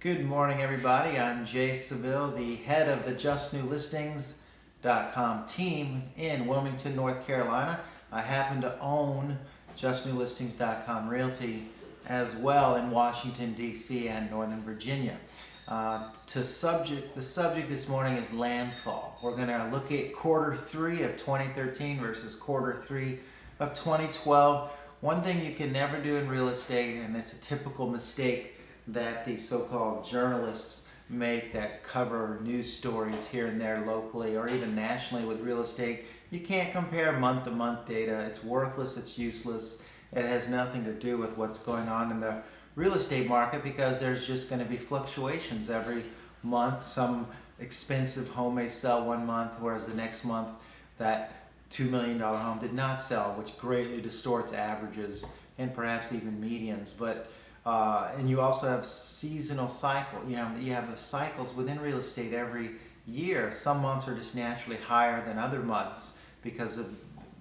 Good morning, everybody. I'm Jay Seville, the head of the JustNewListings.com team in Wilmington, North Carolina. I happen to own JustNewListings.com Realty as well in Washington, D.C. and Northern Virginia. The subject this morning is landfall. We're going to look at quarter 3 of 2013 versus quarter 3 of 2012. One thing you can never do in real estate, and it's a typical mistake that the so-called journalists make that cover news stories here and there locally or even nationally with real estate. You can't compare month-to-month data. It's worthless, it's useless. It has nothing to do with what's going on in the real estate market because there's just going to be fluctuations every month. Some expensive home may sell one month, whereas the next month that $2 million home did not sell, which greatly distorts averages and perhaps even medians. And you also have seasonal cycle. You have the cycles within real estate every year. Some months are just naturally higher than other months because of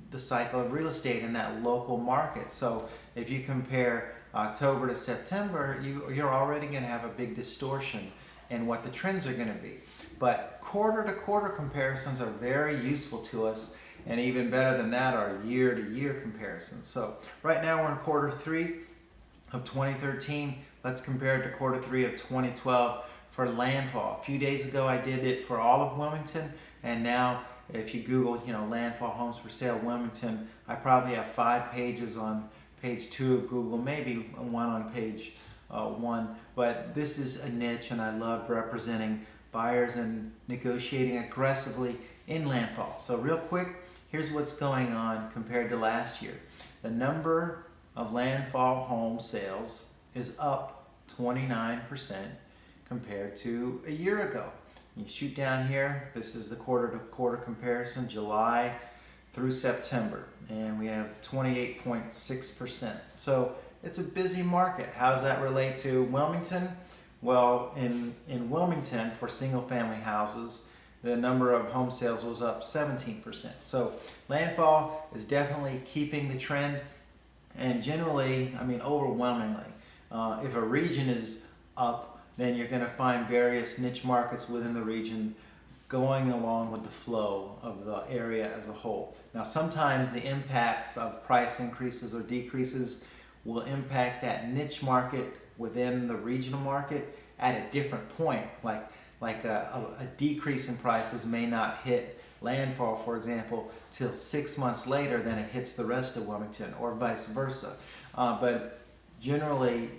the cycle of real estate in that local market. So if you compare October to September, you're already going to have a big distortion in what the trends are going to be. But quarter-to-quarter comparisons are very useful to us, and even better than that are year-to-year comparisons. So right now we're in quarter 3 of 2013. Let's compare it to quarter 3 of 2012 for landfall. A few days ago I did it for all of Wilmington, and now if you Google landfall homes for sale Wilmington, I probably have 5 pages on page 2 of Google, maybe one on page 1. But this is a niche, and I love representing buyers and negotiating aggressively in landfall. So real quick, here's what's going on compared to last year. The number of landfall home sales is up 29% compared to a year ago. You shoot down here, this is the quarter-to-quarter comparison, July through September, and we have 28.6%. So it's a busy market. How does that relate to Wilmington? Well, in Wilmington, for single-family houses, the number of home sales was up 17%. So landfall is definitely keeping the trend. And generally, overwhelmingly, if a region is up, then you're going to find various niche markets within the region going along with the flow of the area as a whole. Now, sometimes the impacts of price increases or decreases will impact that niche market within the regional market at a different point. Like a decrease in prices may not hit landfall, for example, till 6 months later than it hits the rest of Wilmington, or vice versa. But generally,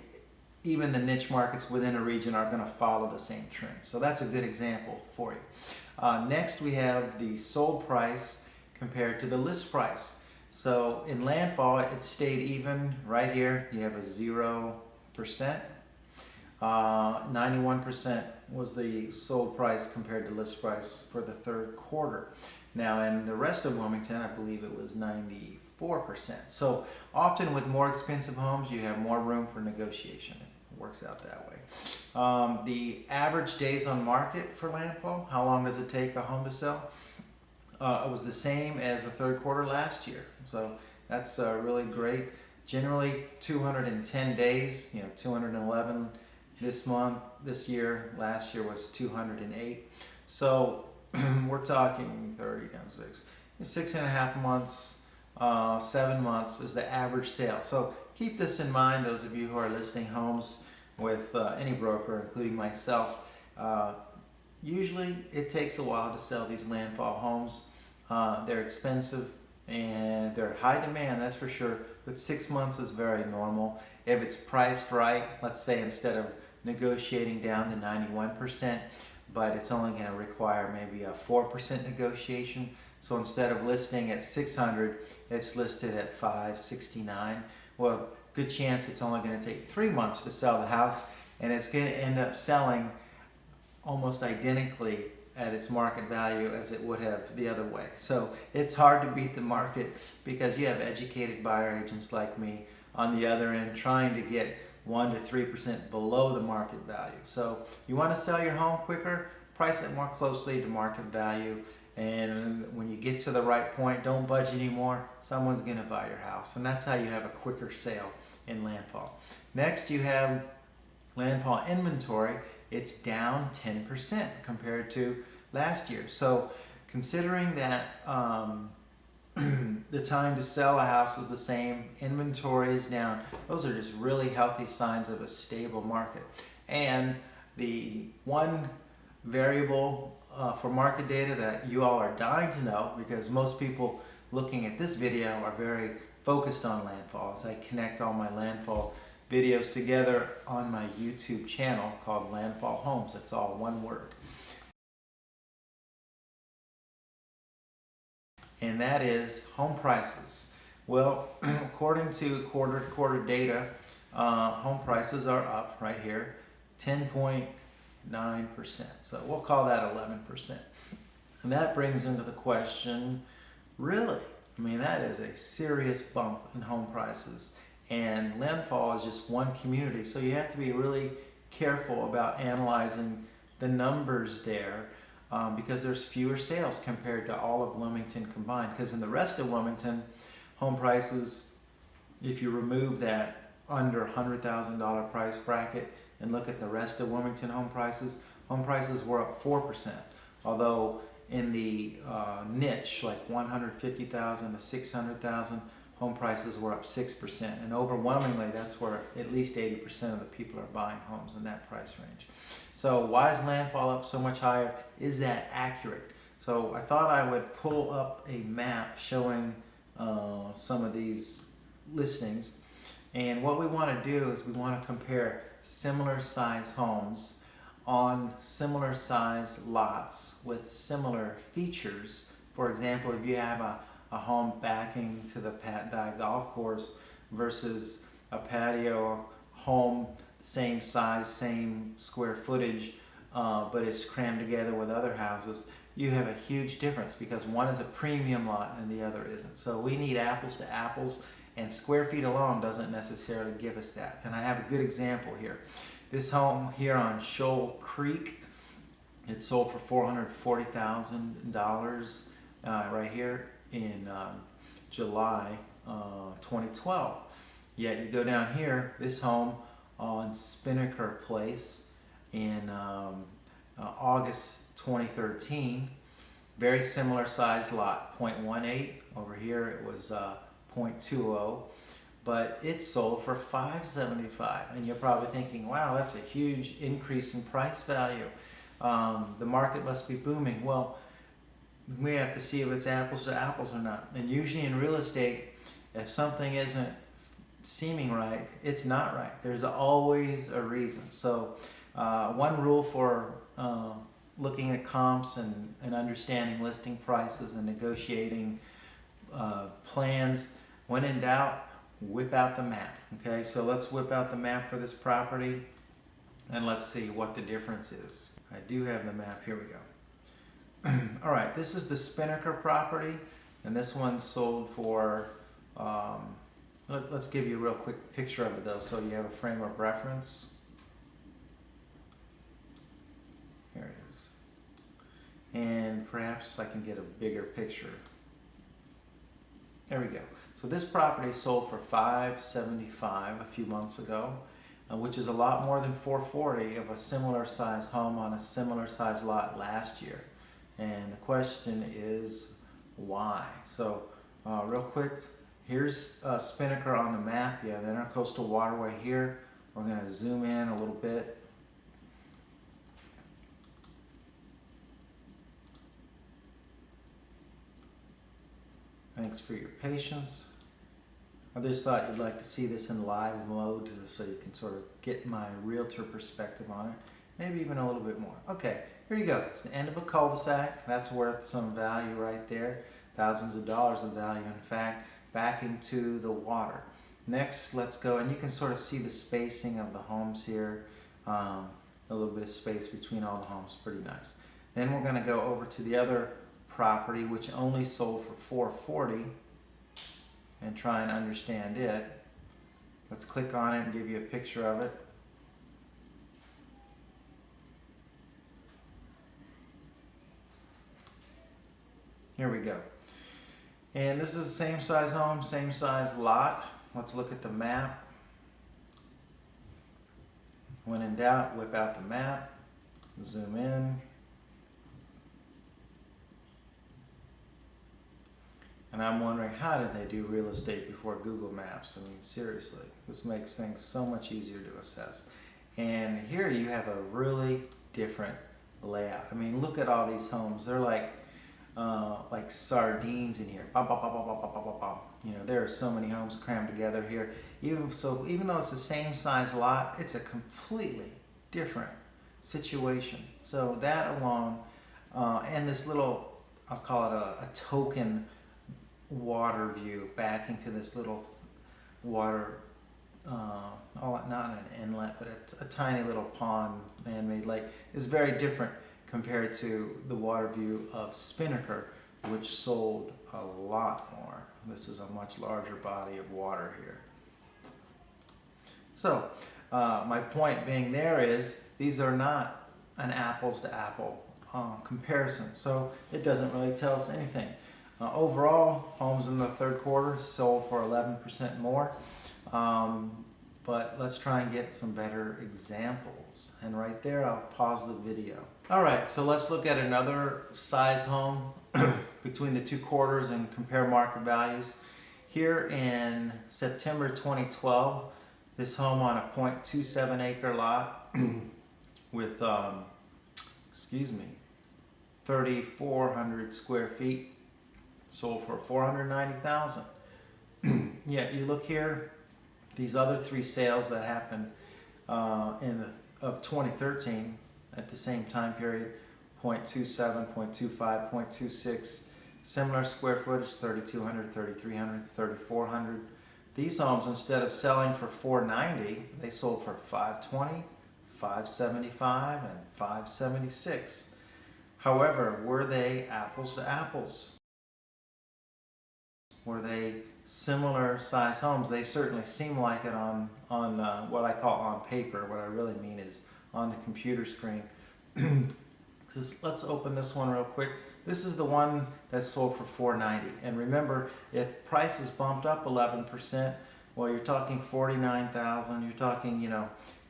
even the niche markets within a region are going to follow the same trend. So that's a good example for you. Next, we have the sold price compared to the list price. So in landfall, it stayed even right here. You have a 0%. 91% was the sold price compared to list price for the third quarter. Now in the rest of Wilmington, I believe it was 94%. So often with more expensive homes, you have more room for negotiation. It works out that way. The average days on market for landfall, how long does it take a home to sell? It was the same as the third quarter last year. So that's really great. Generally 210 days, 211 this year, last year was 208. So we're talking 30 times 6.5 months, 7 months is the average sale. So keep this in mind, those of you who are listing homes with any broker, including myself. Usually it takes a while to sell these landfall homes. They're expensive and they're high demand, that's for sure, but 6 months is very normal. If it's priced right, let's say instead of negotiating down to 91%, but it's only going to require maybe a 4% negotiation. So instead of listing at 600, it's listed at 569. Well, good chance it's only going to take 3 months to sell the house, and it's going to end up selling almost identically at its market value as it would have the other way. So it's hard to beat the market because you have educated buyer agents like me on the other end trying to get 1 to 3% below the market value. So you want to sell your home quicker, price it more closely to market value, and when you get to the right point, don't budge anymore, someone's going to buy your house. And that's how you have a quicker sale in landfall. Next, you have landfall inventory, it's down 10% compared to last year. So considering that the time to sell a house is the same, inventory is down, those are just really healthy signs of a stable market. And the one variable for market data that you all are dying to know, because most people looking at this video are very focused on landfall, as I connect all my landfall videos together on my YouTube channel called Landfall Homes. It's all one word. And that is home prices. Well, according to quarter-to-quarter data, home prices are up right here, 10.9%. So we'll call that 11%. And that brings into the question, really? I mean, that is a serious bump in home prices. And Landfall is just one community, so you have to be really careful about analyzing the numbers there. Because there's fewer sales compared to all of Wilmington combined. Because in the rest of Wilmington, home prices, if you remove that under $100,000 price bracket and look at the rest of Wilmington home prices were up 4%. Although in the niche, like 150,000 to 600,000, home prices were up 6%. And overwhelmingly, that's where at least 80% of the people are buying homes in that price range. So why is Landfall up so much higher? Is that accurate? So I thought I would pull up a map showing some of these listings. And what we want to do is we want to compare similar size homes on similar size lots with similar features. For example, if you have a home backing to the Pat Dye golf course versus a patio home, same size, same square footage, but it's crammed together with other houses, you have a huge difference because one is a premium lot and the other isn't. So we need apples to apples, and square feet alone doesn't necessarily give us that. And I have a good example here. This home here on Shoal Creek, it sold for $440,000 right here in July 2012. Yet you go down here, this home on Spinnaker Place in August 2013, very similar size lot, 0.18. Over here it was 0.20, but it sold for $575. And you're probably thinking, wow, that's a huge increase in price value. The market must be booming. Well, we have to see if it's apples to apples or not. And usually in real estate, if something isn't seeming right, it's not right. There's always a reason. So one rule for looking at comps and understanding listing prices and negotiating plans, when in doubt, whip out the map. Okay, so let's whip out the map for this property and let's see what the difference is. I do have the map. Here we go. All right, this is the Spinnaker property, and this one sold for let's give you a real quick picture of it though, so you have a frame of reference. Here it is. And perhaps I can get a bigger picture. There we go. So this property sold for $575 a few months ago, which is a lot more than $440 of a similar size home on a similar size lot last year. And the question is why? So real quick, here's Spinnaker on the map. Yeah, the Intercoastal Waterway here. We're going to zoom in a little bit. Thanks for your patience. I just thought you'd like to see this in live mode so you can sort of get my realtor perspective on it. Maybe even a little bit more. Okay, here you go. It's the end of a cul-de-sac. That's worth some value right there. Thousands of dollars of value, in fact, back into the water. Next, let's go, and you can sort of see the spacing of the homes here. A little bit of space between all the homes, pretty nice. Then we're going to go over to the other property, which only sold for $440, and try and understand it. Let's click on it and give you a picture of it. Here we go. And this is the same size home, same size lot. Let's look at the map. When in doubt, whip out the map, zoom in. And I'm wondering, how did they do real estate before Google Maps? I mean, seriously, this makes things so much easier to assess. And here you have a really different layout. I mean, look at all these homes. They're like sardines in here. Bum, bum, bum, bum, bum, bum, bum, bum. You know, there are so many homes crammed together here. Even though it's the same size lot, it's a completely different situation. So that alone, and this little, I'll call it a token water view back into this little water, not an inlet, but a tiny little pond, man-made lake, is very different compared to the water view of Spinnaker, which sold a lot more. This is a much larger body of water here. So my point being there is, these are not an apples to apple comparison, so it doesn't really tell us anything. Overall, homes in the third quarter sold for 11% more, but let's try and get some better examples. And right there, I'll pause the video. All right, so let's look at another size home between the two quarters and compare market values. Here in September 2012, this home on a 0.27 acre lot with, 3,400 square feet, sold for $490,000. Yet you look here, these other three sales that happened of 2013 at the same time period, 0.27, 0.25, 0.26, similar square footage, 3,200, 3,300, 3,400. These homes, instead of selling for $490, they sold for $520, $575, and $576. However, were they apples to apples? Were they similar size homes? They certainly seem like it on what I call on paper. What I really mean is on the computer screen. Just let's open this one real quick. This is the one that sold for $490. And remember, if prices bumped up 11%, well, you're talking $49,000. You're talking,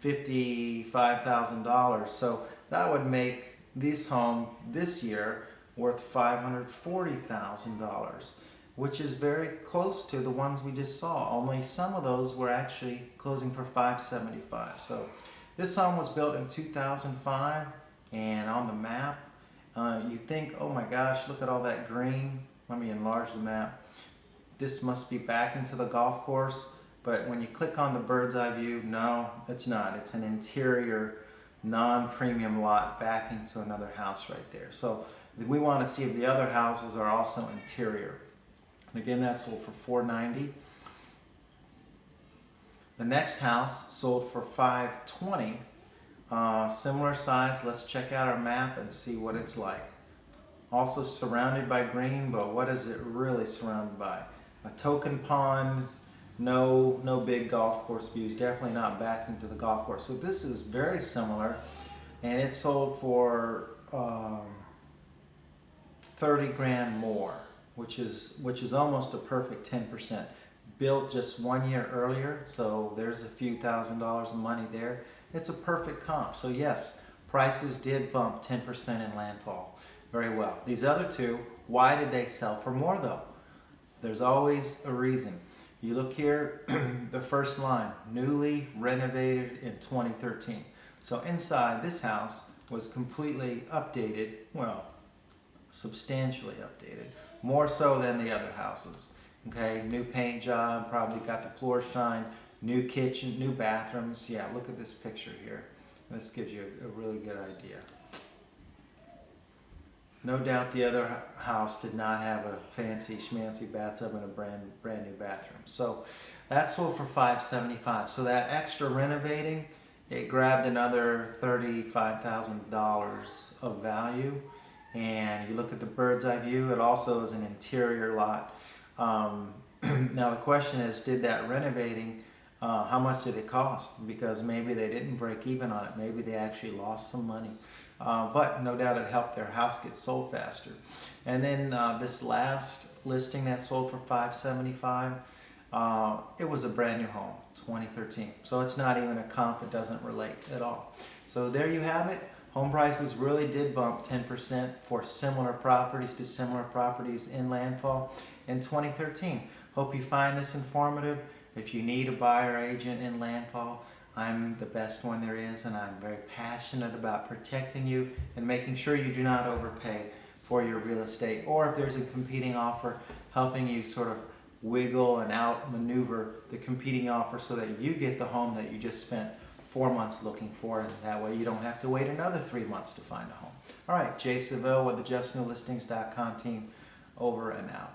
$55,000. So that would make this home this year worth $540,000, which is very close to the ones we just saw. Only some of those were actually closing for $575. So this home was built in 2005, and on the map, you think, oh my gosh, look at all that green. Let me enlarge the map. This must be back into the golf course, but when you click on the bird's eye view, no, it's not. It's an interior, non-premium lot backing to another house right there. So we want to see if the other houses are also interior. And again, that sold for $490. The next house sold for $520. Similar size. Let's check out our map and see what it's like. Also surrounded by green, but what is it really surrounded by? A token pond, no big golf course views, definitely not backing to the golf course. So this is very similar, and it sold for 30 grand more, which is almost a perfect 10%. Built just 1 year earlier, so there's a few $1,000s of money there. It's a perfect comp. So yes, prices did bump 10% in Landfall. Very well. These other two, why did they sell for more though? There's always a reason. You look here, the first line, newly renovated in 2013. So inside, this house was completely updated, well, substantially updated, more so than the other houses. Okay, new paint job, probably got the floor shine, new kitchen, new bathrooms. Yeah, look at this picture here. This gives you a really good idea. No doubt the other house did not have a fancy schmancy bathtub and a brand new bathroom. So that sold for $575. So that extra renovating, it grabbed another $35,000 of value. And you look at the bird's eye view, it also is an interior lot. Now the question is, did that renovating, how much did it cost? Because maybe they didn't break even on it. Maybe they actually lost some money. But no doubt it helped their house get sold faster. And then this last listing that sold for $575, It was a brand new home, 2013. So it's not even a comp, it doesn't relate at all. So there you have it. Home prices really did bump 10% for similar properties to similar properties in Landfall in 2013. Hope you find this informative. If you need a buyer agent in Landfall, I'm the best one there is, and I'm very passionate about protecting you and making sure you do not overpay for your real estate, or if there's a competing offer, helping you sort of wiggle and outmaneuver the competing offer so that you get the home that you just spent 4 months looking for, and that way you don't have to wait another 3 months to find a home. All right, Jay Seville with the JustNewListings.com team, over and out.